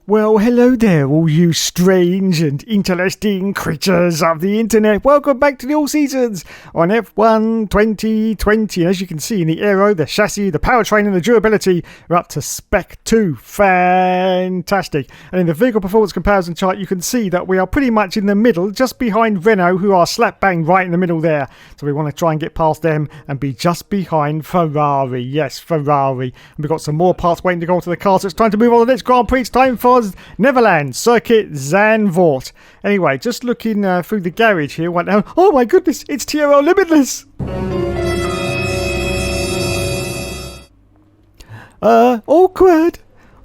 Well, hello there, all you strange and interesting creatures of the internet. Welcome back to the All Seasons on F1 2020. And as you can see in the aero, the chassis, the powertrain and the durability are up to Spec 2. Fantastic. And in the vehicle performance comparison chart, you can see that we are pretty much in the middle, just behind Renault, who are slap bang right in the middle there. So we want to try and get past them and be just behind Ferrari. Yes, Ferrari. And we've got some more parts waiting to go to the car, so it's time to move on to the next Grand Prix. It's time for Netherlands Circuit Zandvoort. Anyway, just looking through the garage here right now. Oh my goodness, it's TRL Limitless.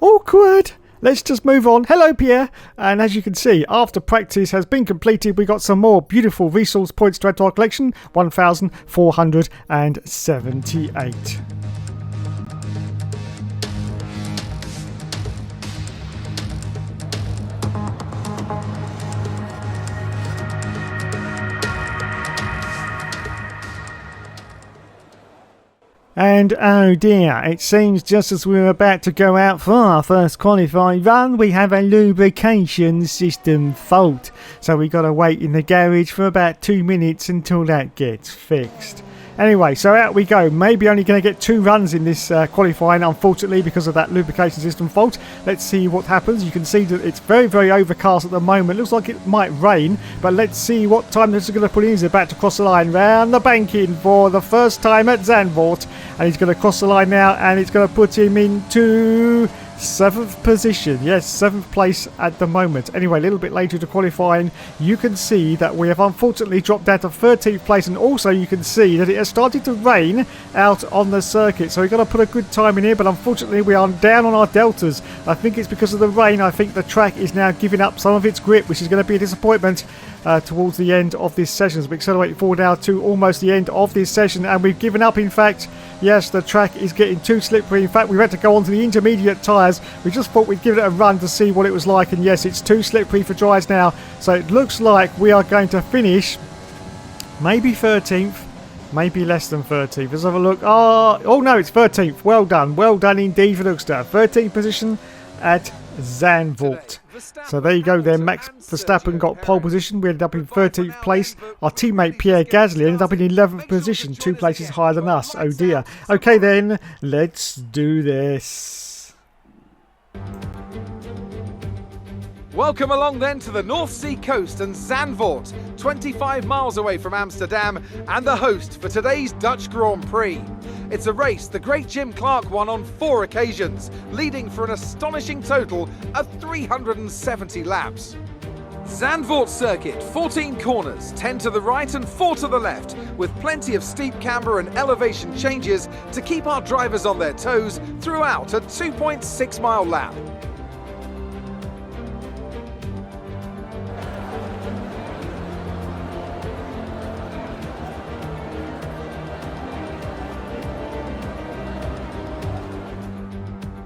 Awkward. Let's just move on. Hello, Pierre. And as you can see, after practice has been completed, we got some more beautiful resource points to add to our collection. 1,478. And oh dear, it seems just as we were about to go out for our first qualifying run, we have a lubrication system fault. So we got to wait in the garage for about 2 minutes until that gets fixed. Anyway, so out we go. Maybe only going to get 2 runs in this qualifying, unfortunately, because of that lubrication system fault. Let's see what happens. You can see that it's very, very overcast at the moment. Looks like it might rain, but let's see what time this is going to put in. He's about to cross the line round the banking for the first time at Zandvoort. And he's going to cross the line now, and it's going to put him into 7th position. Yes, 7th place at the moment. Anyway, a little bit later to qualifying, you can see that we have unfortunately dropped down to 13th place, and also you can see that it has started to rain out on the circuit. So we've got to put a good time in here, but unfortunately we are down on our deltas. I think it's because of the rain. I think the track is now giving up some of its grip, which is going to be a disappointment towards the end of this session. So we accelerate forward now to almost the end of this session, and we've given up. In fact, yes, the track is getting too slippery. In fact, we had to go onto the intermediate tyres. We just thought we'd give it a run to see what it was like, and yes, it's too slippery for dries now. So it looks like we are going to finish maybe 13th, maybe less than 13th. Let's have a look. Oh no, it's 13th. Well done indeed for Hoogster. 13th position at Zandvoort. So there you go then. Max Verstappen got pole position. We ended up in 13th place. Our teammate Pierre Gasly ended up in 11th position, 2 places higher than us. Oh dear. Okay then, let's do this. Welcome along then to the North Sea coast and Zandvoort, 25 miles away from Amsterdam, and the host for today's Dutch Grand Prix. It's a race the great Jim Clark won on 4 occasions, leading for an astonishing total of 370 laps. Zandvoort circuit, 14 corners, 10 to the right and 4 to the left, with plenty of steep camber and elevation changes to keep our drivers on their toes throughout a 2.6 mile lap.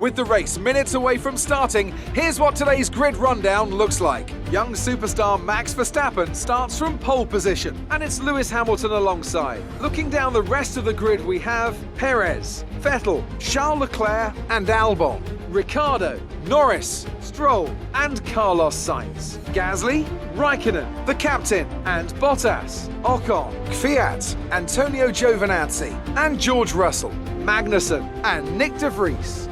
With the race minutes away from starting, here's what today's grid rundown looks like. Young superstar Max Verstappen starts from pole position, and it's Lewis Hamilton alongside. Looking down the rest of the grid, we have Perez, Vettel, Charles Leclerc and Albon, Ricciardo, Norris, Stroll and Carlos Sainz, Gasly, Raikkonen, the captain, and Bottas, Ocon, Kvyat, Antonio Giovinazzi, and George Russell, Magnussen, and Nick de Vries.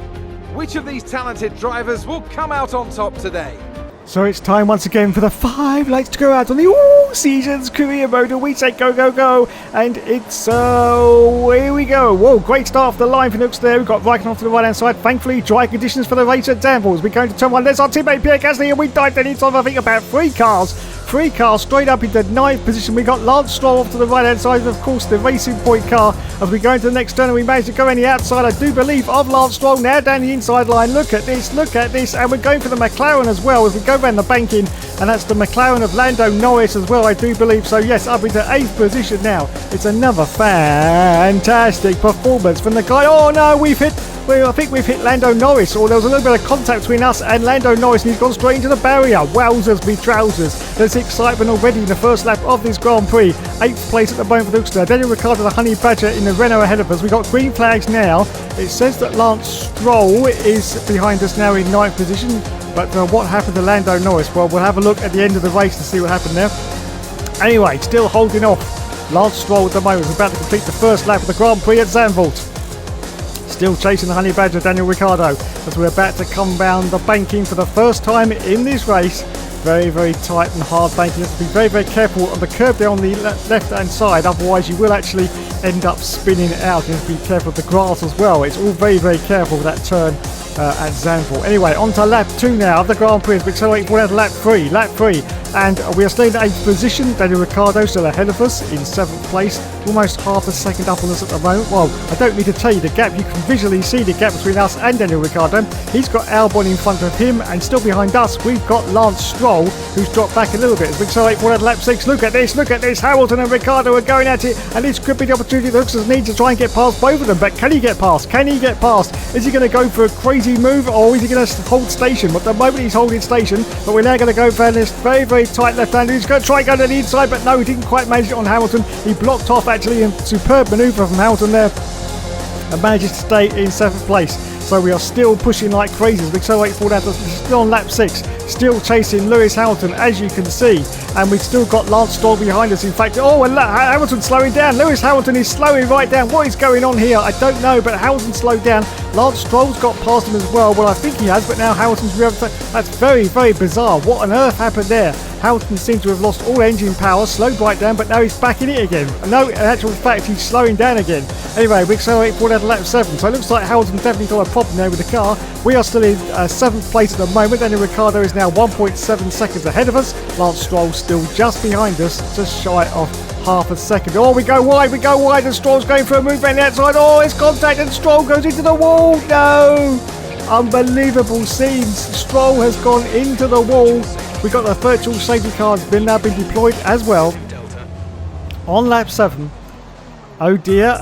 Which of these talented drivers will come out on top today? So it's time once again for the 5 lights to go out on the All Seasons career mode, and we say go, go, go, and it's, here we go. Whoa, great start off the line for Nooks there. We've got Raikkonen off to the right-hand side. Thankfully, dry conditions for the race at Danvers. We're going to turn 1. There's our teammate Pierre Gasly, and we dived then inside, I think, about 3 cars. 3 cars straight up into 9th position. We got Lance Stroll off to the right hand side, and of course the Racing Point car. As we go into the next turn, and we managed to go on the outside, I do believe, of Lance Stroll. Now down the inside line. Look at this, and we're going for the McLaren as well as we go around the banking, and that's the McLaren of Lando Norris as well, I do believe. So yes, up into 8th position now. It's another fantastic performance from the guy. Oh no, I think we've hit Lando Norris, or there was a little bit of contact between us and Lando Norris, and he's gone straight into the barrier. Wowzers me trousers. There's excitement already in the first lap of this Grand Prix. 8th place at the moment for Hoogster. Daniel Ricciardo, the Honey Badger in the Renault ahead of us. We've got green flags now. It says that Lance Stroll is behind us now in 9th position. But what happened to Lando Norris? Well, we'll have a look at the end of the race to see what happened there. Anyway, still holding off Lance Stroll at the moment. We're about to complete the first lap of the Grand Prix at Zandvoort. Still chasing the Honey Badger, Daniel Ricciardo, as we're about to come down the banking for the first time in this race. Very, very tight and hard banking. You have to be very, very careful on the curb there on the left-hand side. Otherwise, you will actually end up spinning out. You have to be careful of the grass as well. It's all very, very careful with that turn at Zandvoort. Anyway, on to lap 2 now of the Grand Prix. As we accelerate forward to lap 3. And we are still in 8th position. Daniel Ricciardo still ahead of us in 7th place. Almost half a second up on us at the moment. Well, I don't need to tell you the gap. You can visually see the gap between us and Daniel Ricciardo. He's got Albon in front of him, and still behind us we've got Lance Stroll, who's dropped back a little bit. As we accelerate forward to lap 6. Look at this. Hamilton and Ricciardo are going at it, and this could be the opportunity that looks as need to try and get past both of them. But can he get past? Is he going to go for a crazy move, or is he going to hold station? At the moment he's holding station, but we're now going to go for this very, very tight left-hander. He's going to try and go to the inside, but no, he didn't quite manage it on Hamilton. He blocked off actually, a superb manoeuvre from Hamilton there, and manages to stay in 7th place. So we are still pushing like crazy as we accelerate forward. Still on lap 6, still chasing Lewis Hamilton, as you can see, and we've still got Lance Stroll behind us. In fact, and Hamilton's slowing down. Lewis Hamilton is slowing right down. What is going on here? I don't know, but Hamilton slowed down. Lance Stroll's got past him as well. Well, I think he has, but now Hamilton's that's very, very bizarre. What on earth happened there? Hamilton seems to have lost all engine power, slowed right down, but now he's back in it again. No, in actual fact, he's slowing down again. Anyway, we accelerate forward to lap 7, so it looks like Hamilton definitely got a problem there with the car. We are still in 7th place at the moment. Daniel Ricciardo is now 1.7 seconds ahead of us. Lance Stroll still just behind us, just shy of half a second. Oh, we go wide, and Stroll's going for a move around the outside. Oh, it's contact, and Stroll goes into the wall. No! Unbelievable scenes. Stroll has gone into the wall. We've got the virtual safety car has now been deployed as well. On lap 7. Oh dear.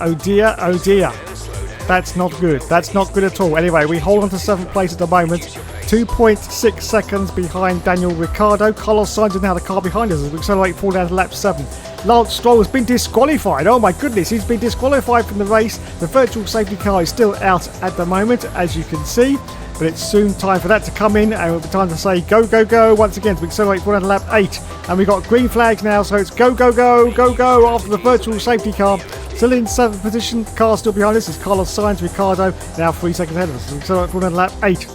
That's not good. That's not good at all. Anyway, we hold on to 7th place at the moment. 2.6 seconds behind Daniel Ricciardo. Carlos Sainz is now the car behind us as we accelerate forward down to lap 7. Lance Stroll has been disqualified. Oh my goodness, he's been disqualified from the race. The virtual safety car is still out at the moment, as you can see. But it's soon time for that to come in, and it'll be time to say go, go, go once again. So we accelerate forward to lap 8. And we've got green flags now, so it's go, go, go, go, go after the virtual safety car. Still in 7th position, the car still behind us. It's Carlos Sainz, Ricciardo, now 3 seconds ahead of us. So we accelerate forward to lap 8.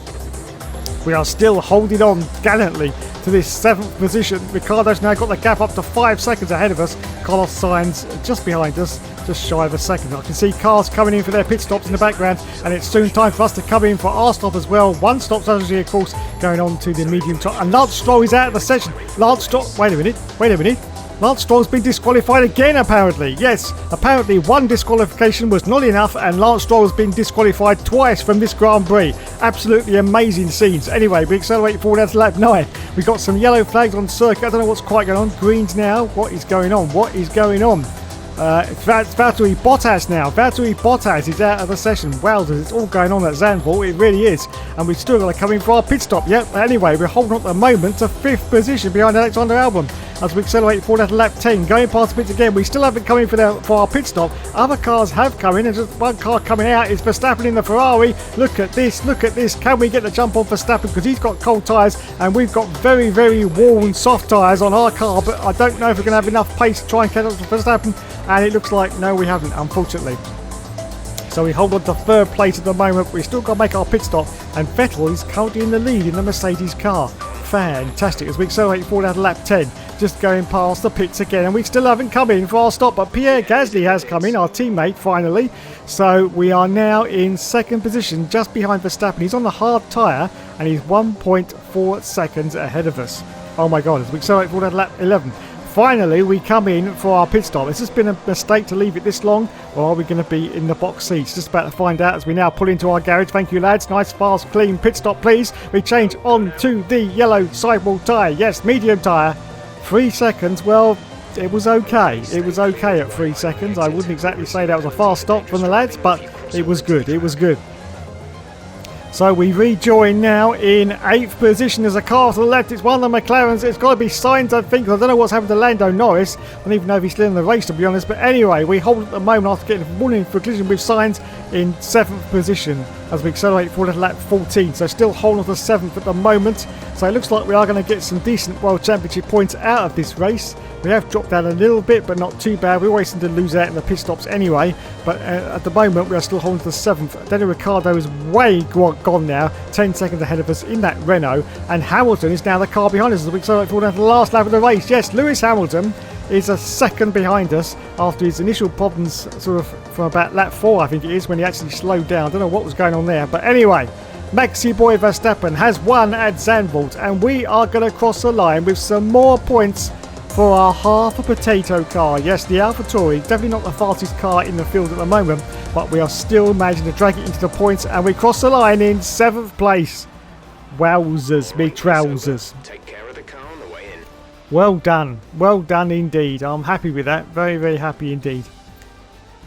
We are still holding on gallantly to this 7th position. Ricciardo's now got the gap up to 5 seconds ahead of us. Carlos Sainz just behind us, just shy of a second. I can see cars coming in for their pit stops in the background, and it's soon time for us to come in for our stop as well. One stop strategy, of course, going on to the medium top. And Lance Stroll is out of the session. Lance Stroll, wait a minute. Lance Stroll's been disqualified again, apparently. Yes, apparently one disqualification was not enough, and Lance Stroll has been disqualified twice from this Grand Prix. Absolutely amazing scenes. Anyway, we accelerate forward out to lap 9. We've got some yellow flags on circuit. I don't know what's quite going on. Greens now. What is going on? It's Valtteri Bottas now. Valtteri Bottas is out of the session. Wowzers, it's all going on at Zandvoort. It really is. And we've still got to come in for our pit stop. Yep, anyway, we're holding on at the moment to 5th position behind Alexander Albon. As we accelerate forward at lap 10, going past the pits again. We still haven't come in for our pit stop. Other cars have come in, and just one car coming out is Verstappen in the Ferrari. Look at this. Can we get the jump on Verstappen? Because he's got cold tyres, and we've got very, very worn soft tyres on our car. But I don't know if we're going to have enough pace to try and catch up to Verstappen. And it looks like, no, we haven't, unfortunately. So we hold on to 3rd place at the moment. We've still got to make our pit stop, and Vettel is currently in the lead in the Mercedes car. Fantastic. As we accelerate forward out of lap 10, just going past the pits again, and we still haven't come in for our stop, but Pierre Gasly has come in, our teammate, finally. So we are now in 2nd position, just behind Verstappen. He's on the hard tyre, and he's 1.4 seconds ahead of us. Oh my god, as we accelerate forward out of lap 11. Finally, we come in for our pit stop. Has this been a mistake to leave it this long, or are we going to be in the box seats? Just about to find out as we now pull into our garage. Thank you, lads. Nice, fast, clean pit stop, please. We change on to the yellow sidewall tyre. Yes, medium tyre. 3 seconds. Well, it was okay. It was okay at 3 seconds. I wouldn't exactly say that was a fast stop from the lads, but it was good. It was good. So we rejoin now in 8th position. There's a car to the left. It's one of the McLarens. It's got to be Sainz, I think. I don't know what's happened to Lando Norris. I don't even know if he's still in the race, to be honest. But anyway, we hold at the moment after getting a warning for collision with Sainz in 7th position. as we accelerate forward to lap 14. So still holding on to 7th at the moment. So it looks like we are going to get some decent World Championship points out of this race. We have dropped down a little bit, but not too bad. We always seem to lose out in the pit stops anyway. But at the moment, we are still holding to the 7th. Daniel Ricciardo is way gone now, 10 seconds ahead of us in that Renault. And Hamilton is now the car behind us as we accelerate forward to the last lap of the race. Yes, Lewis Hamilton is a second behind us after his initial problems sort of from about lap 4, I think it is, when he actually slowed down. I don't know what was going on there. But anyway, Maxi Boy Verstappen has won at Zandvoort, and we are going to cross the line with some more points for our half a potato car. Yes, the AlphaTauri, definitely not the fastest car in the field at the moment, but we are still managing to drag it into the points, and we cross the line in 7th place. Wowzers, me trousers. Take care of the car on the way in. Well done indeed. I'm happy with that, very, very happy indeed.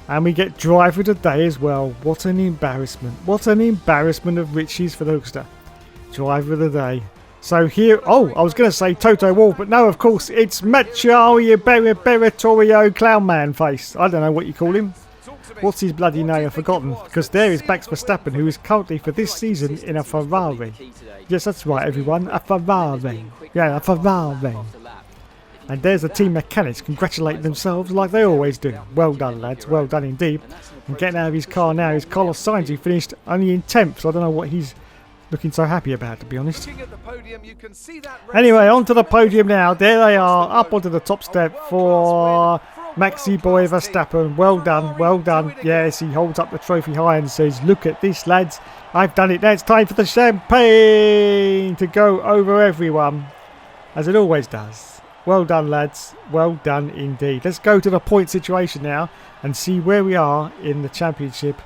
And we get driver of the day as well. What an embarrassment. What an embarrassment of riches for the Hookster. Driver of the day. So here, oh, I was going to say Toto Wolff, but no, of course, it's Macho Beratorio Clown Man Face. I don't know what you call him. What's his bloody name? I've forgotten. Because there is Max Verstappen, who is currently for this season in a Ferrari. Yes, that's right, everyone. A Ferrari. Yeah, a Ferrari. And there's the team mechanics congratulating themselves like they always do. Well done, lads. Well done indeed. And getting out of his car now is Carlos Sainz, who finished only in 10th, so I don't know what he's looking so happy about, to be honest. Anyway, onto the podium now. There they are, up onto the top step for Maxi Boy Verstappen. Well done, well done. Yes, he holds up the trophy high and says, look at this, lads. I've done it. Now it's time for the champagne to go over everyone, as it always does. Well done, lads. Well done indeed. Let's go to the point situation now and see where we are in the championship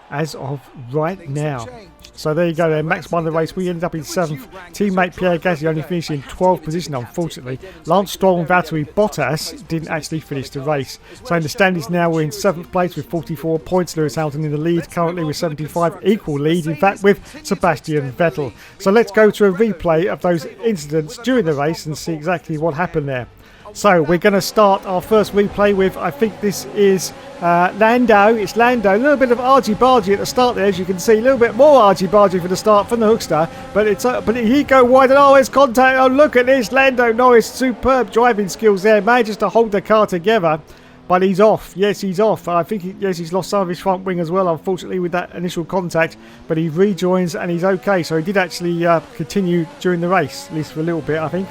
as of right now. So there you go then, Max won the race, we ended up in 7th. Teammate Pierre Gasly only finished in 12th position, unfortunately. Lance Stroll and Valtteri Bottas didn't actually finish the race. So in the standings now, we're in 7th place with 44 points. Lewis Hamilton in the lead, currently with 75, equal lead, in fact, with Sebastian Vettel. So let's go to a replay of those incidents during the race and see exactly what happened there. So we're going to start our first replay with, I think this is Lando. It's Lando. A little bit of argy-bargy at the start there, as you can see. A little bit more argy-bargy for the start from the Hookster. But it's but he go wide and oh, it's contact. Oh, look at this. Lando Norris, superb driving skills there. Manages to hold the car together. But he's off. Yes, he's off. I think, he's lost some of his front wing as well, unfortunately, with that initial contact. But he rejoins and he's okay. So he did actually continue during the race, at least for a little bit, I think.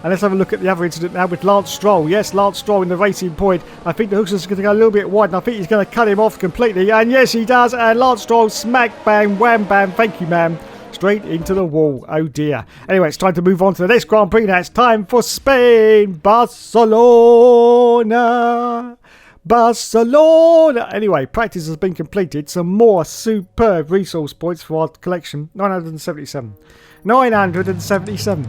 And let's have a look at the other incident now with Lance Stroll. Yes, Lance Stroll in the racing point. I think the Hookster's going to go a little bit wide, and I think he's going to cut him off completely. And yes, he does. And Lance Stroll, smack, bang, wham, bam. Thank you, ma'am. Straight into the wall. Oh, dear. Anyway, it's time to move on to the next Grand Prix now. It's time for Spain. Barcelona. Anyway, practice has been completed. Some more superb resource points for our collection. 977. 977.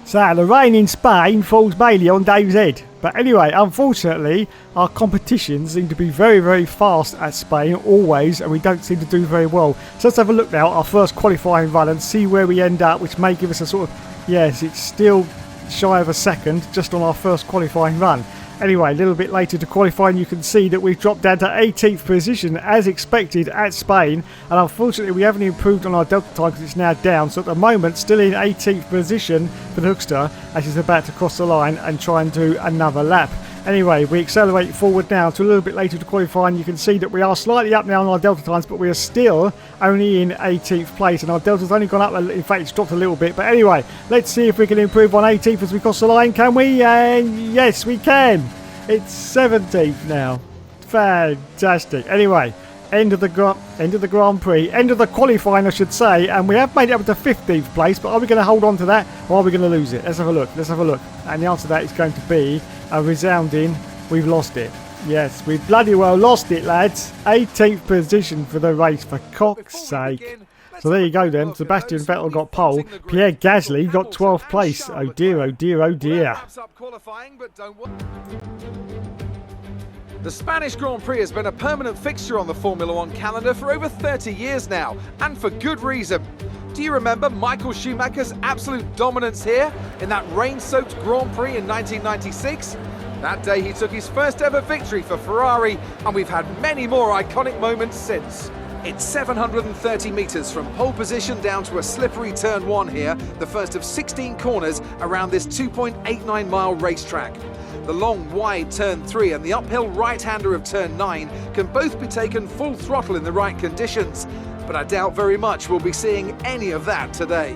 So the rain in Spain falls mainly on Dave's head. But anyway, unfortunately, our competitions seem to be very, very fast at Spain, always, and we don't seem to do very well. So let's have a look now at our first qualifying run and see where we end up, which may give us a sort of, yes, it's still shy of a second just on our first qualifying run. Anyway, a little bit later to qualifying, you can see that we've dropped down to 18th position as expected at Spain, and unfortunately we haven't improved on our delta time because it's now down. So at the moment, still in 18th position for the Hookster as he's about to cross the line and try and do another lap. Anyway, we accelerate forward now to a little bit later to qualifying. You can see that we are slightly up now on our delta times, but we are still only in 18th place, and our delta's only gone up. In fact, it's dropped a little bit. But anyway, let's see if we can improve on 18th as we cross the line. Can we? And yes, we can. It's 17th now. Fantastic. Anyway, end of the Grand Prix, end of the qualifying, I should say, and we have made it up to 15th place. But are we going to hold on to that, or are we going to lose it? Let's have a look. Let's have a look. And the answer to that is going to be a resounding, we've lost it. Yes, we've bloody well lost it, lads. 18th position for the race, for cock's sake. So there you go then. Sebastian Vettel got pole. Pierre Gasly got 12th place. Oh dear, oh dear, oh dear. The Spanish Grand Prix has been a permanent fixture on the Formula One calendar for over 30 years now, and for good reason. Do you remember Michael Schumacher's absolute dominance here in that rain-soaked Grand Prix in 1996? That day he took his first ever victory for Ferrari, and we've had many more iconic moments since. It's 730 metres from pole position down to a slippery turn 1 here, the first of 16 corners around this 2.89 mile racetrack. The long, wide turn 3 and the uphill right-hander of turn 9 can both be taken full throttle in the right conditions, but I doubt very much we'll be seeing any of that today.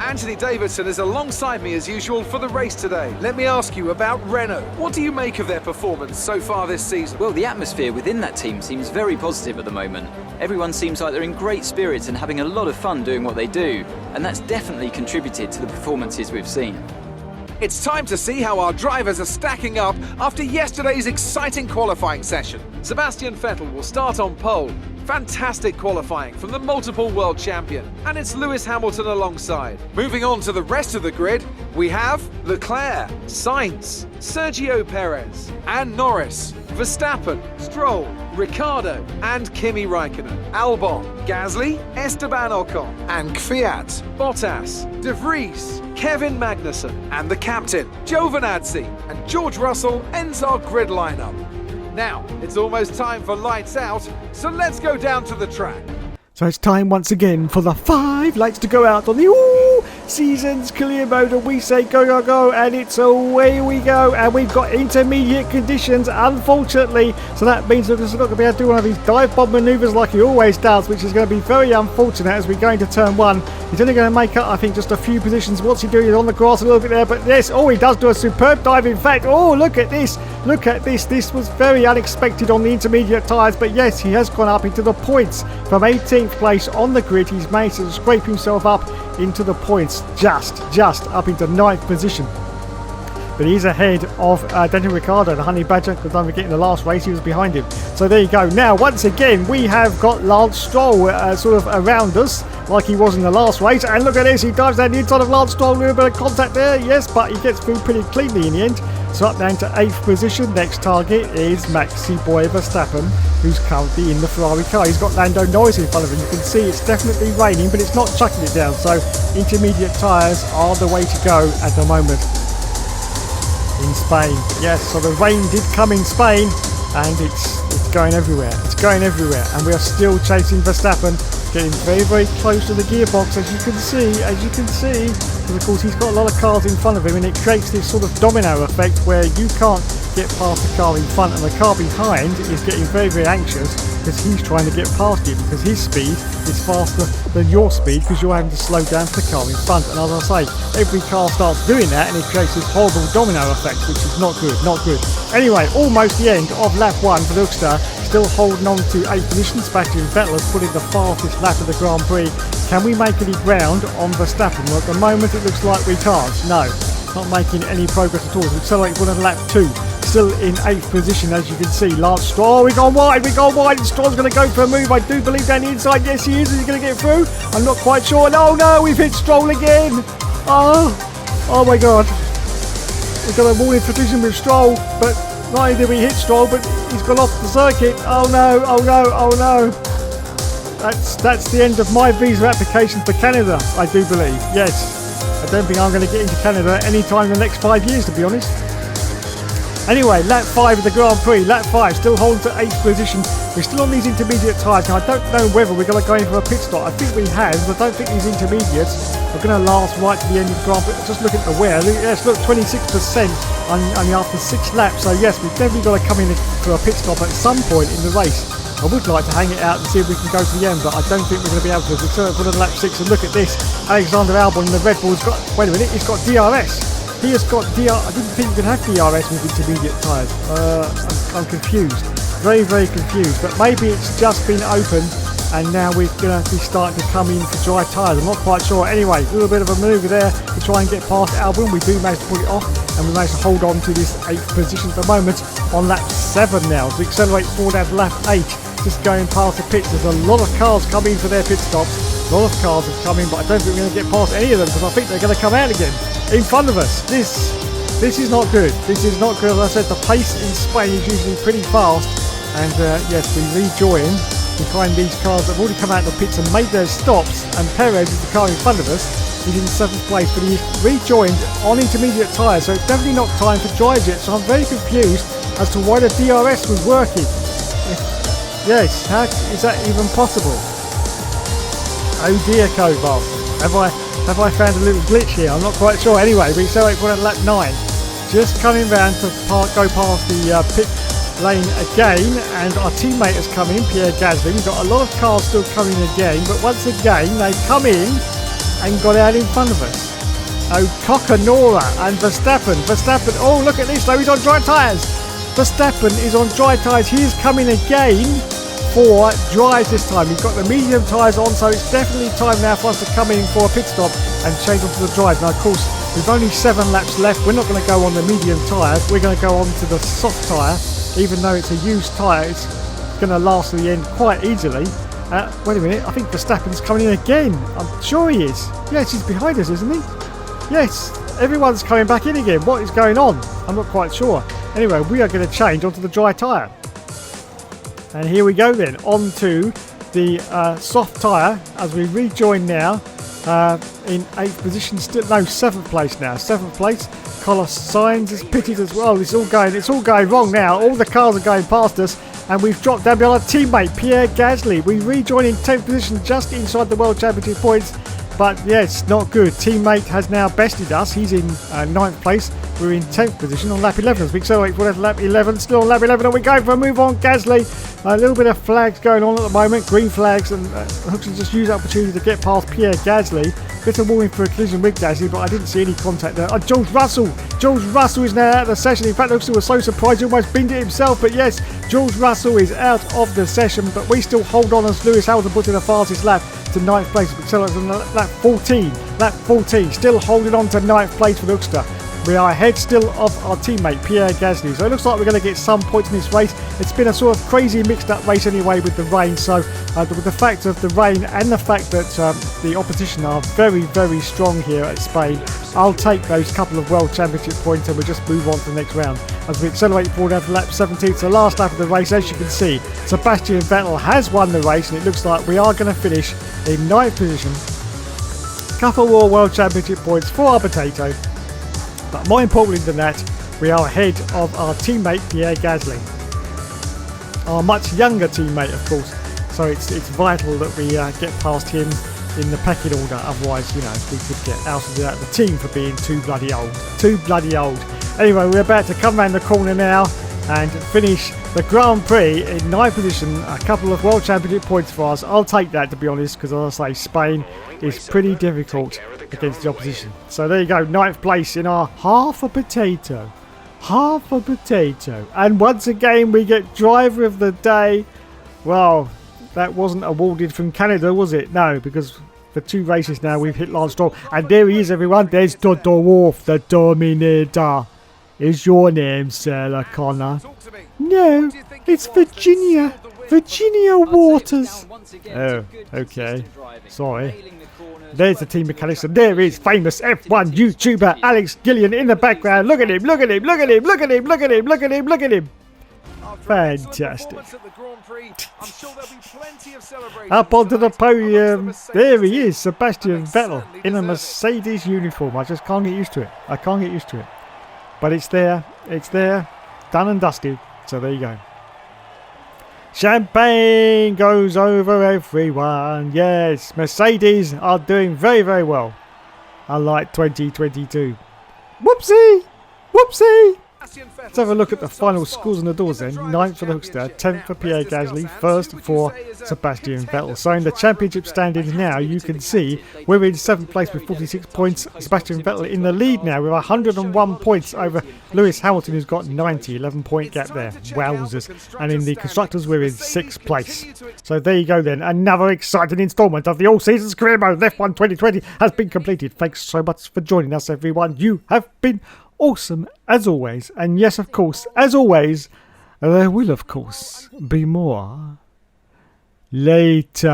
Anthony Davidson is alongside me as usual for the race today. Let me ask you about Renault. What do you make of their performance so far this season? Well, the atmosphere within that team seems very positive at the moment. Everyone seems like they're in great spirits and having a lot of fun doing what they do, and that's definitely contributed to the performances we've seen. It's time to see how our drivers are stacking up after yesterday's exciting qualifying session. Sebastian Vettel will start on pole. Fantastic qualifying from the multiple world champion, and it's Lewis Hamilton alongside. Moving on to the rest of the grid, we have Leclerc, Sainz, Sergio Perez, and Norris, Verstappen, Stroll, Ricciardo, and Kimi Raikkonen, Albon, Gasly, Esteban Ocon, and Kvyat, Bottas, De Vries, Kevin Magnussen, and the captain, Giovinazzi, and George Russell ends our grid lineup. Now, it's almost time for lights out, so let's go down to the track. So it's time once again for the 5 lights to go out on the season's clear mode, and we say go, go, go, and it's away we go. And we've got intermediate conditions, unfortunately, so that means that we're not going to be able to do one of these dive bomb manoeuvres like he always does, which is going to be very unfortunate as we go into turn 1. He's only going to make up, I think, just a few positions. What's he doing? He's on the grass a little bit there, but yes, he does do a superb dive. In fact, look at this. Look at this. This was very unexpected on the intermediate tyres, but yes, he has gone up into the points. From 18th place on the grid, he's managed to scrape himself up into the points, just up into 9th position. But he's ahead of Daniel Ricciardo, the Honey Badger, because don't forget in the last race he was behind him. So there you go. Now, once again, we have got Lance Stroll sort of around us, like he was in the last race. And look at this, he dives down the inside of Lance Stroll, a little bit of contact there, yes, but he gets through pretty cleanly in the end. So up down to 8th position. Next target is Maxi Boy Verstappen, who's currently in the Ferrari car. He's got Lando Norris in front of him. You can see it's definitely raining, but it's not chucking it down. So intermediate tyres are the way to go at the moment in Spain. Yes, so the rain did come in Spain, and it's going everywhere. It's going everywhere, and we are still chasing Verstappen, getting very, very close to the gearbox, as you can see. Because of course he's got a lot of cars in front of him, and it creates this sort of domino effect where you can't get past the car in front, and the car behind is getting very, very anxious because he's trying to get past you, because his speed is faster than your speed, because you're having to slow down for the car in front. And as I say, every car starts doing that, and it creates this horrible domino effect, which is not good, not good. Anyway, almost the end of lap 1 for Rockstar, still holding on to 8th position. Sebastian Vettel has put in the fastest lap of the Grand Prix. Can we make any ground on Verstappen? Well, at the moment it looks like we can't. No, not making any progress at all. So accelerate one on lap 2. Still in 8th position, as you can see. Lance Stroll, we've gone wide, and Stroll's going to go for a move. I do believe down the inside. Yes, he is. Is he going to get through? I'm not quite sure. No, we've hit Stroll again. Oh my God. We've got a warning collision with Stroll, but not only did we hit Stroll, but he's gone off the circuit. Oh no. That's the end of my visa application for Canada, I do believe. Yes. I don't think I'm going to get into Canada anytime in the next 5 years, to be honest. Anyway, lap 5 of the Grand Prix. Lap 5, still holding to 8th position. We're still on these intermediate tyres. Now, I don't know whether we're going to go in for a pit stop. I think we have, but I don't think these intermediates are going to last right to the end of the Grand Prix. Just look at the wear. Yes, look, 26% only after 6 laps. So, yes, we've definitely got to come in for a pit stop at some point in the race. I would like to hang it out and see if we can go to the end, but I don't think we're going to be able to. We're put on lap 6, and look at this. Alexander Albon in the Red Bull's got, wait a minute, he's got DRS. He has got I didn't think you could have DRS with intermediate tyres. I'm confused. Very, very confused. But maybe it's just been opened and now we're going to be starting to come in for dry tyres. I'm not quite sure. Anyway, a little bit of a manoeuvre there to try and get past Albon. We do manage to pull it off, and we manage to hold on to this 8th position at the moment on lap 7 now. To accelerate forward at lap 8, just going past the pits. There's a lot of cars coming for their pit stops. A lot of cars have come in, but I don't think we're going to get past any of them because I think they're going to come out again in front of us. This This is not good. This is not good. As I said, the pace in Spain is usually pretty fast. And yes, we rejoin behind these cars that have already come out of the pits and made their stops. And Perez is the car in front of us. He's in 7th place, but he's rejoined on intermediate tyres, so it's definitely not time for dry jet. So I'm very confused as to why the DRS was working. Yes, how is that even possible? Oh dear, Koval. Have I found a little glitch here? I'm not quite sure. Anyway, we accelerate for lap 9. Just coming round to go past the pit lane again, and our teammate has come in, Pierre Gasly. We've got a lot of cars still coming again, but once again they've come in and got out in front of us. Oh, Cocanora and Verstappen. Oh, look at this though, he's on dry tyres. Verstappen is on dry tyres. He is coming again for dries this time. He's got the medium tyres on, so it's definitely time now for us to come in for a pit stop and change onto the dries. Now, of course, we've only 7 laps left. We're not going to go on the medium tyres. We're going to go on to the soft tyre. Even though it's a used tyre, it's going to last to the end quite easily. Wait a minute, I think Verstappen's coming in again. I'm sure he is. Yes, he's behind us, isn't he? Yes, everyone's coming back in again. What is going on? I'm not quite sure. Anyway, we are going to change onto the dry tyre. And here we go then, onto the soft tyre as we rejoin now in 8th position. Still, no, 7th place now. 7th place. Carlos Sainz is pitted as well. It's all going wrong now. All the cars are going past us. And we've dropped down behind our teammate, Pierre Gasly. We rejoin in 10th position, just inside the World Championship points. But yes, not good. Teammate has now bested us. He's in 9th place. We're in 10th position on lap 11. As we accelerate for lap 11. Still on lap 11. And we're going for a move on Gasly. A little bit of flags going on at the moment. Green flags. And hopefully just use the opportunity to get past Pierre Gasly. Bit of warning for a collision with Gasly, but I didn't see any contact there. George Russell. George Russell is now out of the session. In fact, Russell was so surprised he almost binned it himself. But yes, George Russell is out of the session. But we still hold on as Lewis Hamilton puts in the fastest lap to 9th place. Accelerates on lap 14. Lap 14. Still holding on to 9th place for Hookster. We are ahead still of our teammate Pierre Gasly, so it looks like we're going to get some points in this race. It's been a sort of crazy mixed up race anyway with the rain, so with the fact of the rain and the fact that the opposition are very, very strong here at Spain, I'll take those couple of World Championship points and we'll just move on to the next round. As we accelerate forward down to lap 17, it's the last lap of the race. As you can see, Sebastian Vettel has won the race, and it looks like we are going to finish in 9th position. Couple more World Championship points for our potato. But more importantly than that, we are ahead of our teammate Pierre Gasly. Our much younger teammate, of course. So it's vital that we get past him in the pecking order. Otherwise, you know, we could get ousted out of the team for being too bloody old. Too bloody old. Anyway, we're about to come round the corner now and finish the Grand Prix in 9th position. A couple of World Championship points for us. I'll take that, to be honest, because as I say, Spain is pretty difficult against the opposition. So there you go, 9th place in our half a potato. And once again we get driver of the day. Well, that wasn't awarded from Canada, was it? No, because for 2 races now we've hit Lance Stroll. And there he is, everyone. There's the dwarf, the Dominator. Is your name Sarah Connor? No, it's Virginia. Virginia Waters. Oh, okay. Sorry. There's the team mechanics, and there is famous F1 YouTuber Alex Gillian in the background. Look at him, look at him, look at him, look at him, look at him, look at him, look at him. Fantastic. Up onto the podium. There he is, Sebastian Vettel in a Mercedes uniform. I just can't get used to it. I can't get used to it. But it's there, done and dusted. So there you go. Champagne goes over everyone. Yes, Mercedes are doing very, very well. Unlike 2022. Whoopsie! Whoopsie! Let's have a look at the final scores on the doors then. 9th for the Hookster, 10th for Pierre Gasly, 1st for Sebastian Vettel. So in the championship standings now, you can see we're in 7th place with 46 points. Sebastian Vettel in the lead now with 101 points over Lewis Hamilton, who's got 90, 11-point gap there. Wowzers. And in the Constructors, we're in 6th place. So there you go then. Another exciting instalment of the All Seasons Career Mode F1 2020 has been completed. Thanks so much for joining us, everyone. You have been awesome as always, and yes, of course, as always, there will of course be more later.